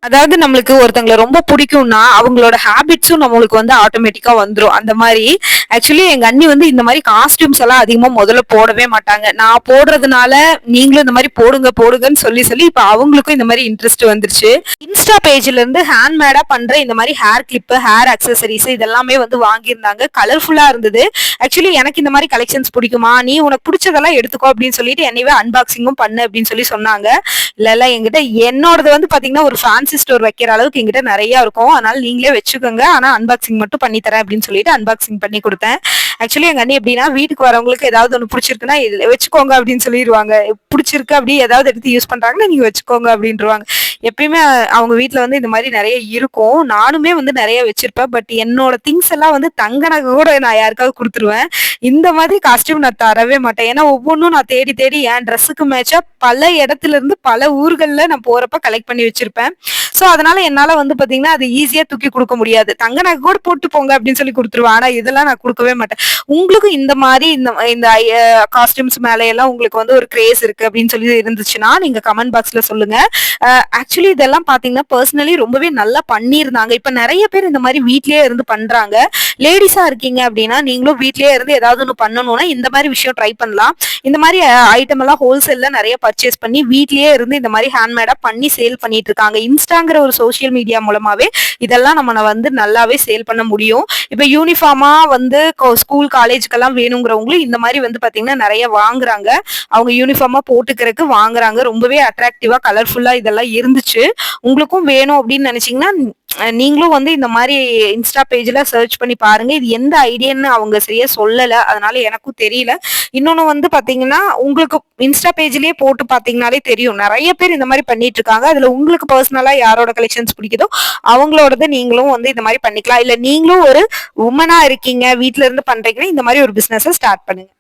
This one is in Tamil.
அதாவது நம்மளுக்கு ஒருத்தங்கள ரொம்ப பிடிக்கும்னா, அவங்களோட ஹேபிட்ஸும் நம்மளுக்கு வந்து ஆட்டோமேட்டிக்கா வந்துரும். அந்த மாரி ஆக்சுவலி எங்க அண்ணி வந்து இந்த மாரி காஸ்டியூம்ஸ் எல்லாம் அதிகமா முதல்ல போடவே மாட்டாங்க. நான் போடுறதுனால, நீங்களும் இந்த மாரி போடுங்க போடுங்கன்னு சொல்லி சொல்லி இப்ப அவங்களுக்கும் இந்த மாரி இன்ட்ரெஸ்ட் வந்துருச்சு. இன்ஸ்டா பேஜ்ல இருந்து ஹேண்ட்மேடா பண்ற இந்த மாரி ஹேர் கிளிப், ஹேர் அக்சஸரீஸ் இதெல்லாமே வந்து வாங்கியிருந்தாங்க. கலர்ஃபுல்லா இருந்தது. ஆக்சுவலி எனக்கு இந்த மாரி கலெக்ஷன்ஸ் பிடிக்குமா? நீ உனக்கு பிடிச்சதெல்லாம் எடுத்துக்கோ அப்படின்னு சொல்லிட்டு என்னையவே அன்பாக்சிங்கும் பண்ணு அப்படின்னு சொல்லி சொன்னாங்க. இல்ல என்கிட்ட என்னோடது வந்து பாத்தீங்கன்னா ஒரு ஃபேன்சி ஸ்டோர் வைக்கிற அளவுக்கு என்கிட்ட நிறைய இருக்கும். அதனால நீங்களே வச்சுக்கோங்க. ஆனா அன்பாக்சிங் மட்டும் பண்ணி தரேன் அப்படின்னு சொல்லிட்டு அன்பாக்சிங் பண்ணி கொடுத்தேன். ஆக்சுவலி எங்க அண்ணி எப்படின்னா வீட்டுக்கு வரவங்களுக்கு ஏதாவது ஒன்று பிடிச்சிருக்குன்னா இது வச்சுக்கோங்க அப்படின்னு சொல்லிடுவாங்க. பிடிச்சிருக்கு அப்படி ஏதாவது எடுத்து யூஸ் பண்றாங்கன்னா நீங்க வச்சுக்கோங்க அப்படின்ட்டுருவாங்க. எப்பயுமே அவங்க வீட்ல வந்து இந்த மாதிரி நிறைய இருக்கும். நானுமே வந்து நிறைய வச்சிருப்பேன். பட் என்னோட திங்ஸ் எல்லாம் வந்து தங்க நகை கூட நான் யாருக்காவது குடுத்துருவேன். இந்த மாதிரி காஸ்டியூம் நான் தரவே மாட்டேன். ஏன்னா ஒவ்வொன்னும் நான் தேடி தேடி என் ட்ரெஸ்ஸுக்கு மேட்சா பல இடத்துல இருந்து பல ஊர்கள்ல நான் போறப்ப கலெக்ட் பண்ணி வச்சிருப்பேன். சோ அதனால என்னால வந்து பாத்தீங்கன்னா அது ஈஸியா தூக்கி குடுக்க முடியாது. தங்க நகை கூட போட்டு போங்க அப்படின்னு சொல்லி குடுத்துருவேன். ஆனா இதெல்லாம் நான் குடுக்கவே மாட்டேன். உங்களுக்கும் இந்த மாரி இந்த இந்த காஸ்டியூம்ஸ் மேல எல்லாம் உங்களுக்கு வந்து ஒரு கிரேஸ் இருக்கு அப்படின்னு சொல்லி இருந்துச்சுன்னா நீங்க கமெண்ட் பாக்ஸ்ல சொல்லுங்க. ஆக்சுவலி இதெல்லாம் பாத்தீங்கன்னா பர்சனலி ரொம்பவே நல்லா பண்ணியிருந்தாங்க. இப்ப நிறைய பேர் இந்த மாதிரி வீட்லயே இருந்து பண்றாங்க. லேடிஸா இருக்கீங்க அப்படின்னா நீங்களும் வீட்லயே இருந்து ஏதாவது ஒண்ணு பண்ணணும்னா இந்த மாதிரி விஷயம் ட்ரை பண்ணலாம். இந்த மாதிரி ஐட்டம் எல்லாம் ஹோல்சேல்ல நிறைய பர்ச்சேஸ் பண்ணி வீட்லயே இருந்து இந்த மாதிரி ஹேண்ட்மேடா பண்ணி சேல் பண்ணிட்டு இருக்காங்க. இன்ஸ்டாங்கிற ஒரு சோசியல் மீடியா மூலமாவே இதெல்லாம் நம்ம வந்து நல்லாவே சேல் பண்ண முடியும். இப்ப யூனிஃபார்மா வந்து ஸ்கூல் காலேஜுக்கெல்லாம் வேணுங்கிறவங்களும் இந்த மாதிரி வந்து பாத்தீங்கன்னா நிறைய வாங்குறாங்க. அவங்க யூனிஃபார்மா போட்டுக்கிறதுக்கு வாங்குறாங்க. ரொம்பவே அட்ராக்டிவா கலர்ஃபுல்லா இதெல்லாம் இருந்துச்சு. உங்களுக்கும் வேணும் அப்படின்னு நினைச்சீங்கன்னா நீங்களும் வந்து இந்த மாதிரி இன்ஸ்டா பேஜ்ல சர்ச் பண்ணி பாருங்க. இது எந்த ஐடியான்னு அவங்க சரியா சொல்லல. அதனால எனக்கும் தெரியல. இன்னொன்னு வந்து பாத்தீங்கன்னா உங்களுக்கு இன்ஸ்டா பேஜ்லயே போட்டு பாத்தீங்கன்னாலே தெரியும். நிறைய பேர் இந்த மாதிரி பண்ணிட்டு இருக்காங்க. அதுல உங்களுக்கு பர்சனலா யாரோட கலெக்ஷன்ஸ் பிடிக்குதோ அவங்களோடது நீங்களும் வந்து இந்த மாதிரி பண்ணிக்கலாம். இல்ல நீங்களும் ஒரு உமனா இருக்கீங்க வீட்ல இருந்து பண்றீங்கன்னா இந்த மாதிரி ஒரு பிசினஸ் ஸ்டார்ட் பண்ணுங்க.